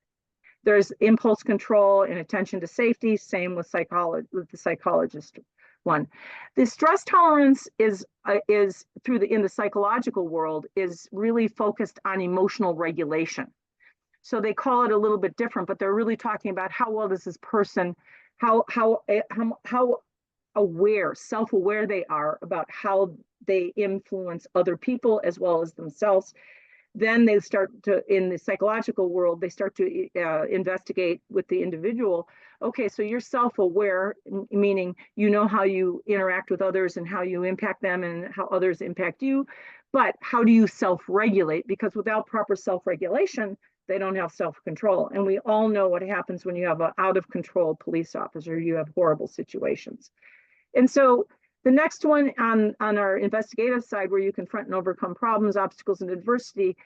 There's impulse control and attention to safety, same with the psychologist one. The stress tolerance is in the psychological world is really focused on emotional regulation. So they call it a little bit different, but they're really talking about how well does this person, how aware, self-aware they are about how they influence other people as well as themselves. Then they start to, in the psychological world, they start to investigate with the individual. Okay, so you're self-aware, meaning you know how you interact with others and how you impact them and how others impact you. But how do you self-regulate? Because without proper self-regulation, they don't have self-control. And we all know what happens when you have an out-of-control police officer, you have horrible situations. And so the next one on our investigative side, where you confront and overcome problems, obstacles, and adversity,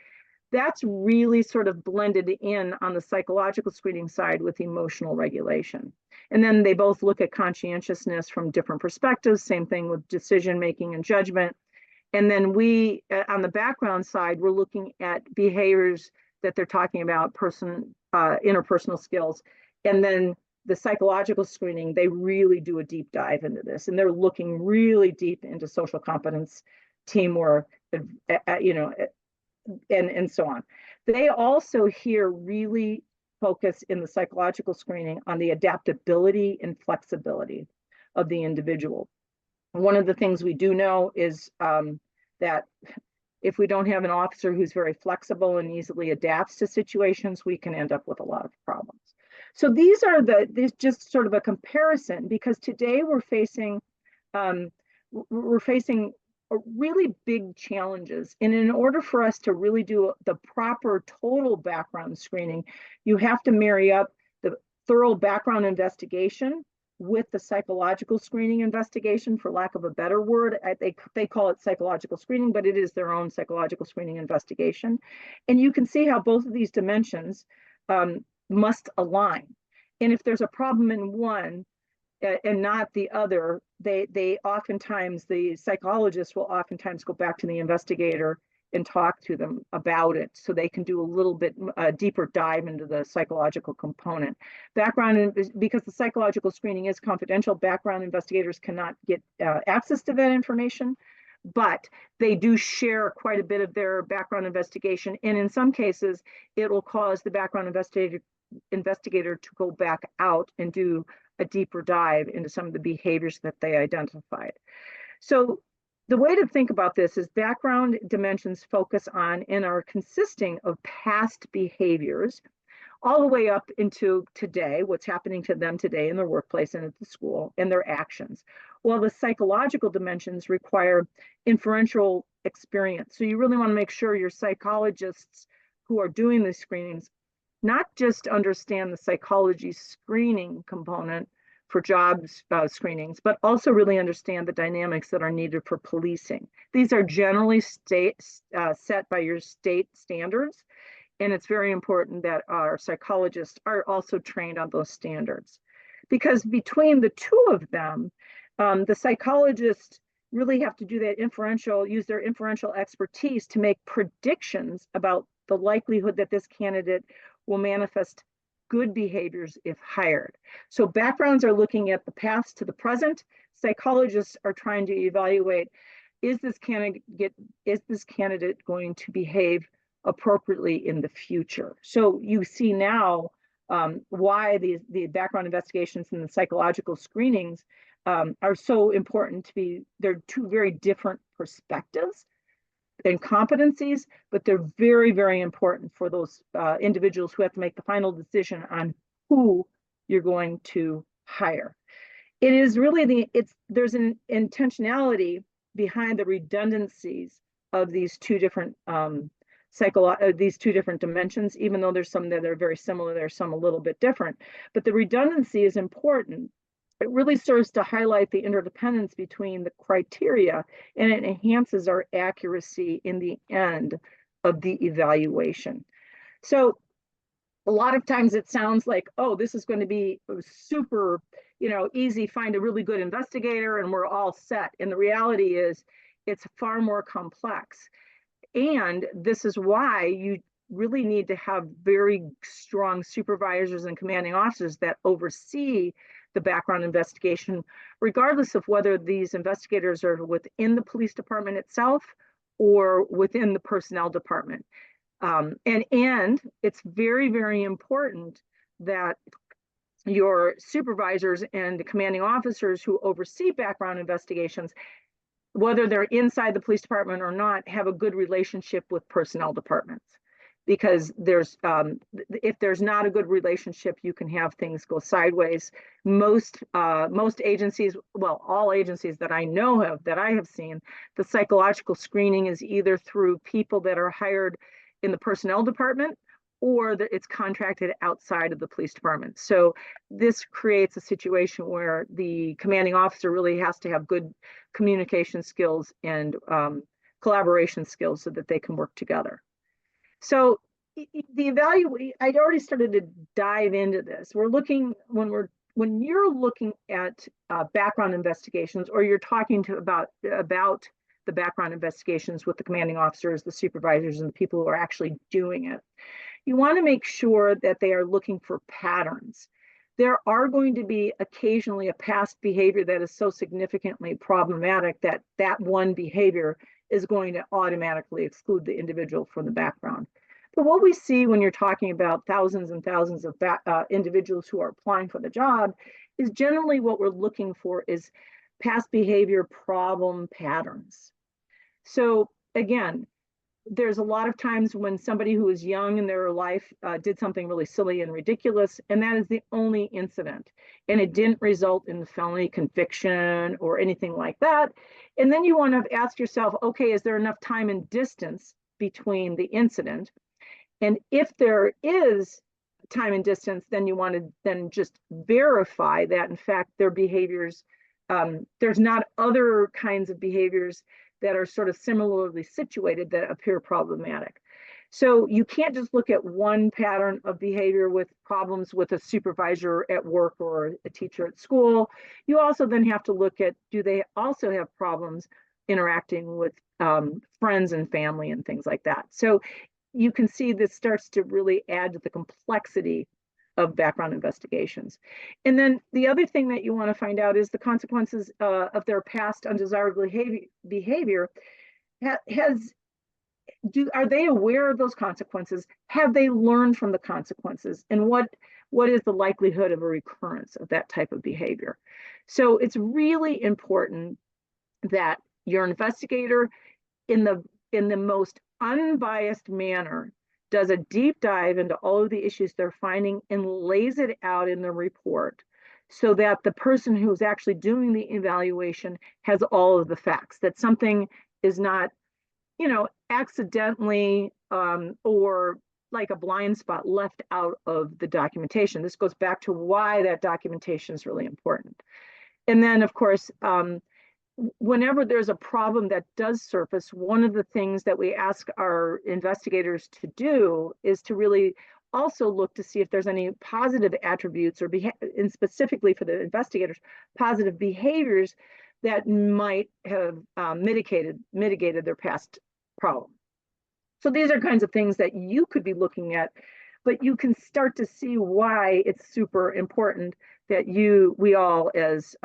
that's really sort of blended in on the psychological screening side with emotional regulation. And then they both look at conscientiousness from different perspectives, same thing with decision-making and judgment. And then we, on the background side, we're looking at behaviors that they're talking about, interpersonal skills. And then the psychological screening, they really do a deep dive into this, and they're looking really deep into social competence, teamwork, and so on. They also here really focus in the psychological screening on the adaptability and flexibility of the individual. One of the things we do know is that if we don't have an officer who's very flexible and easily adapts to situations, we can end up with a lot of problems. So these are this just sort of a comparison, because today um, we're facing really big challenges. And in order for us to really do the proper total background screening, you have to marry up the thorough background investigation with the psychological screening investigation, for lack of a better word. They call it psychological screening, but it is their own psychological screening investigation. And you can see how both of these dimensions must align. And if there's a problem in one and not the other, they oftentimes, the psychologists will oftentimes go back to the investigator and talk to them about it, so they can do a little bit deeper dive into the psychological component. Because the psychological screening is confidential, background investigators cannot get access to that information, but they do share quite a bit of their background investigation. And in some cases, it will cause the background investigator to go back out and do a deeper dive into some of the behaviors that they identified. So the way to think about this is background dimensions focus on and are consisting of past behaviors all the way up into today, what's happening to them today in their workplace and at the school, and their actions. While the psychological dimensions require inferential experience. So you really want to make sure your psychologists who are doing these screenings not just understand the psychology screening component for jobs screenings, but also really understand the dynamics that are needed for policing. These are generally set by your state standards, and it's very important that our psychologists are also trained on those standards. Because between the two of them, the psychologists really have to do that use their inferential expertise to make predictions about the likelihood that this candidate will manifest good behaviors if hired. So backgrounds are looking at the past to the present. Psychologists are trying to evaluate, is this candidate going to behave appropriately in the future? So you see now why the background investigations and the psychological screenings are so important they're two very different perspectives and competencies, but they're very, very important for those individuals who have to make the final decision on who you're going to hire. It is really there's an intentionality behind the redundancies of these two different dimensions, even though there's some that are very similar, there's some a little bit different. But the redundancy is important. It really serves to highlight the interdependence between the criteria, and it enhances our accuracy in the end of the evaluation. So a lot of times it sounds like, oh, this is going to be super, easy, find a really good investigator and we're all set. And the reality is it's far more complex. And this is why you really need to have very strong supervisors and commanding officers that oversee the background investigation, regardless of whether these investigators are within the police department itself or within the personnel department. And it's very, very important that your supervisors and the commanding officers who oversee background investigations, whether they're inside the police department or not, have a good relationship with personnel departments. Because if there's not a good relationship, you can have things go sideways. Most agencies, well, all agencies that I know of, that I have seen, the psychological screening is either through people that are hired in the personnel department, or it's contracted outside of the police department. So this creates a situation where the commanding officer really has to have good communication skills and collaboration skills so that they can work together. So I'd already started to dive into this. We're looking, when you're looking at background investigations, or you're talking about the background investigations with the commanding officers, the supervisors, and the people who are actually doing it, you want to make sure that they are looking for patterns. There are going to be occasionally a past behavior that is so significantly problematic that that one behavior is going to automatically exclude the individual from the background. But what we see when you're talking about thousands and thousands of individuals who are applying for the job is generally what we're looking for is past behavior problem patterns. So again, there's a lot of times when somebody who is young in their life did something really silly and ridiculous, and that is the only incident. And it didn't result in felony conviction or anything like that. And then you want to ask yourself, okay, is there enough time and distance between the incident? And if there is time and distance, then you want to then just verify that, in fact, their behaviors, there's not other kinds of behaviors that are sort of similarly situated that appear problematic. So you can't just look at one pattern of behavior with problems with a supervisor at work or a teacher at school. You also then have to look at, do they also have problems interacting with friends and family and things like that? So you can see this starts to really add to the complexity of background investigations. And then the other thing that you want to find out is the consequences of their past undesirable behavior. Are they aware of those consequences? Have they learned from the consequences? And what is the likelihood of a recurrence of that type of behavior? So it's really important that your investigator, in the most unbiased manner, does a deep dive into all of the issues they're finding and lays it out in the report, so that the person who's actually doing the evaluation has all of the facts, that something is not, accidentally or like a blind spot left out of the documentation. This goes back to why that documentation is really important. And then, of course, whenever there's a problem that does surface, one of the things that we ask our investigators to do is to really also look to see if there's any positive attributes and specifically for the investigators, positive behaviors that might have mitigated their past problem. So these are kinds of things that you could be looking at, but you can start to see why it's super important that we all as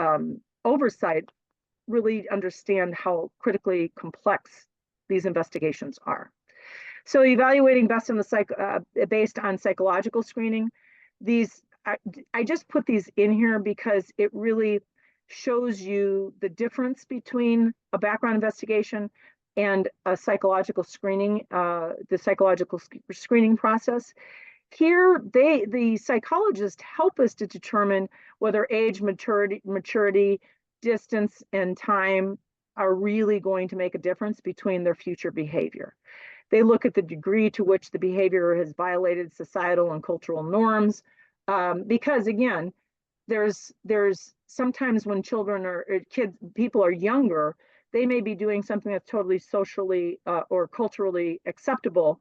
oversight really understand how critically complex these investigations are. So evaluating based on psychological screening, I just put these in here because it really shows you the difference between a background investigation and a psychological screening, the psychological screening process. Here, the psychologists help us to determine whether age, maturity, distance, and time are really going to make a difference between their future behavior. They look at the degree to which the behavior has violated societal and cultural norms, because again, there's sometimes when people are younger, they may be doing something that's totally socially or culturally acceptable,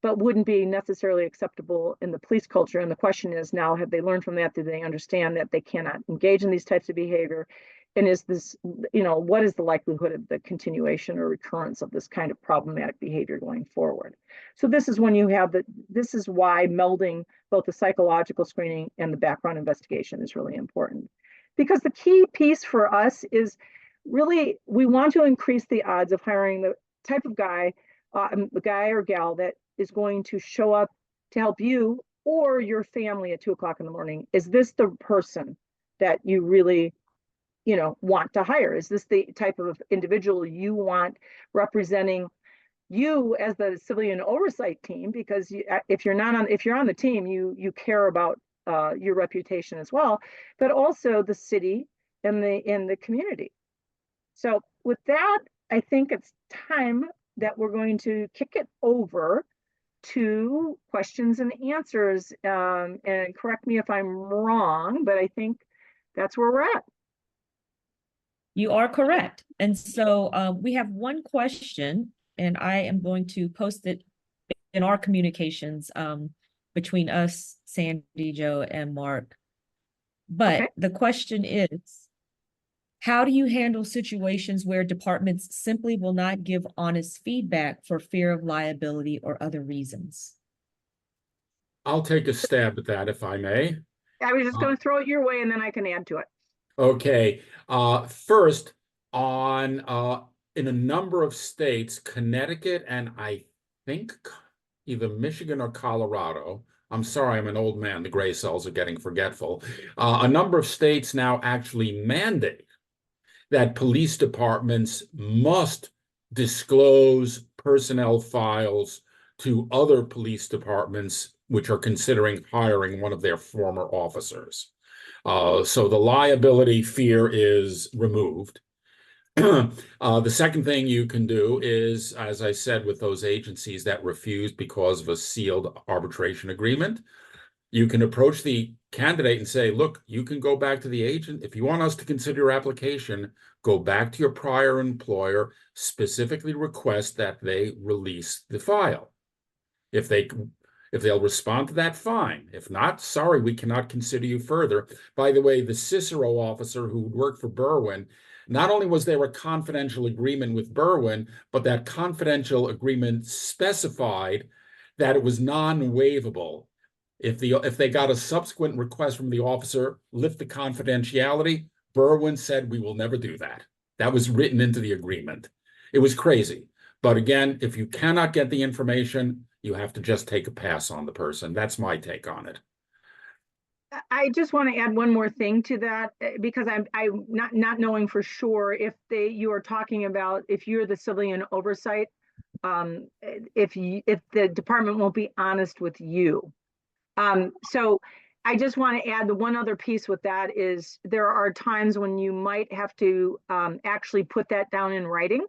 but wouldn't be necessarily acceptable in the police culture. And the question is now, have they learned from that? Do they understand that they cannot engage in these types of behavior? And is this, what is the likelihood of the continuation or recurrence of this kind of problematic behavior going forward? So this is when you have this is why melding both the psychological screening and the background investigation is really important. Because the key piece for us is really, we want to increase the odds of hiring the type of guy, the guy or gal that is going to show up to help you or your family at 2 o'clock in the morning. Is this the person that you really want to hire? Is this the type of individual you want representing you as the civilian oversight team? Because if you're on the team, you care about your reputation as well, but also the city and the community. So with that, I think it's time that we're going to kick it over to questions and answers. And correct me if I'm wrong, but I think that's where we're at. You are correct. And so we have one question, and I am going to post it in our communications between us, Sandy, Joe, and Mark. But the question is, how do you handle situations where departments simply will not give honest feedback for fear of liability or other reasons? I'll take a stab at that, if I may. I was just going to throw it your way, and then I can add to it. Okay. First, in a number of states, Connecticut and I think either Michigan or Colorado. I'm sorry, I'm an old man. The gray cells are getting forgetful. A number of states now actually mandate that police departments must disclose personnel files to other police departments which are considering hiring one of their former officers. So the liability fear is removed. The second thing you can do is, as I said, with those agencies that refused because of a sealed arbitration agreement, you can approach the candidate and say, look, you can go back to the agent. If you want us to consider your application, go back to your prior employer, specifically request that they release the file. If they'll respond to that, fine. If not, sorry, we cannot consider you further. By the way, the Cicero officer who worked for Berwyn, not only was there a confidential agreement with Berwyn, but that confidential agreement specified that it was non-waivable. If they got a subsequent request from the officer, lift the confidentiality, Berwyn said, we will never do that. That was written into the agreement. It was crazy. But again, if you cannot get the information, you have to just take a pass on the person. That's my take on it. I just want to add one more thing to that, because I'm not knowing for sure if you are talking about if you're the civilian oversight, if the department won't be honest with you. So I just want to add the one other piece with that is there are times when you might have to actually put that down in writing,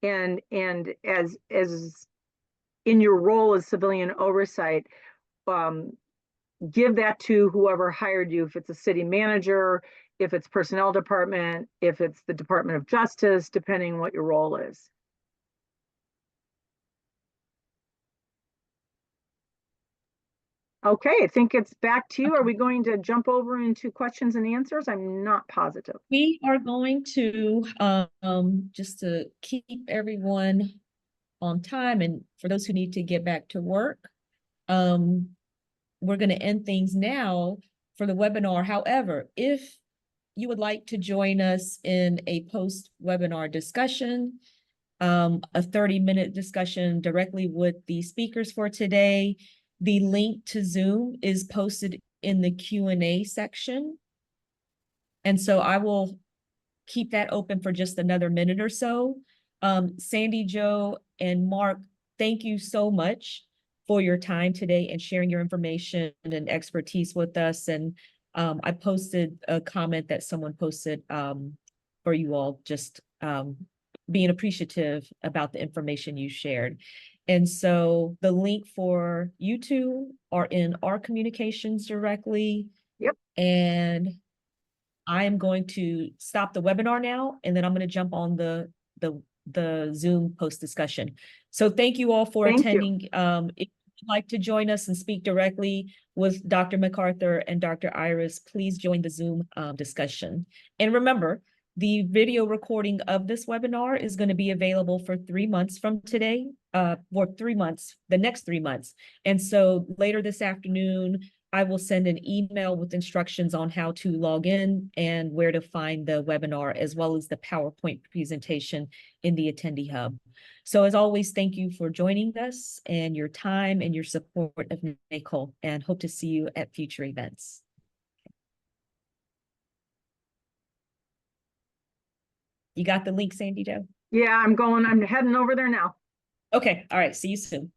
and as in your role as civilian oversight, give that to whoever hired you, if it's a city manager, if it's personnel department, if it's the Department of Justice, depending what your role is. Okay, I think it's back to you. Are we going to jump over into questions and answers? I'm not positive. We are going to, just to keep everyone on time, and for those who need to get back to work, we're going to end things now for the webinar. However, if you would like to join us in a post-webinar discussion, a 30-minute discussion directly with the speakers for today, the link to Zoom is posted in the Q&A section. And so I will keep that open for just another minute or so. Sandy, Joe, and Mark, thank you so much for your time today and sharing your information and expertise with us. And I posted a comment that someone posted for you all, just being appreciative about the information you shared. And so the link for you two are in our communications directly. Yep. And I am going to stop the webinar now, and then I'm going to jump on the Zoom post discussion. So thank you all for attending. If you'd like to join us and speak directly with Dr. MacArthur and Dr. Iris, please join the Zoom discussion. And remember, the video recording of this webinar is going to be available for 3 months from today, for 3 months, the next 3 months. And so later this afternoon, I will send an email with instructions on how to log in and where to find the webinar, as well as the PowerPoint presentation in the Attendee Hub. So as always, thank you for joining us and your time and your support of NACOLE, and hope to see you at future events. You got the link, Sandy Jo? Yeah, I'm heading over there now. Okay, all right, see you soon.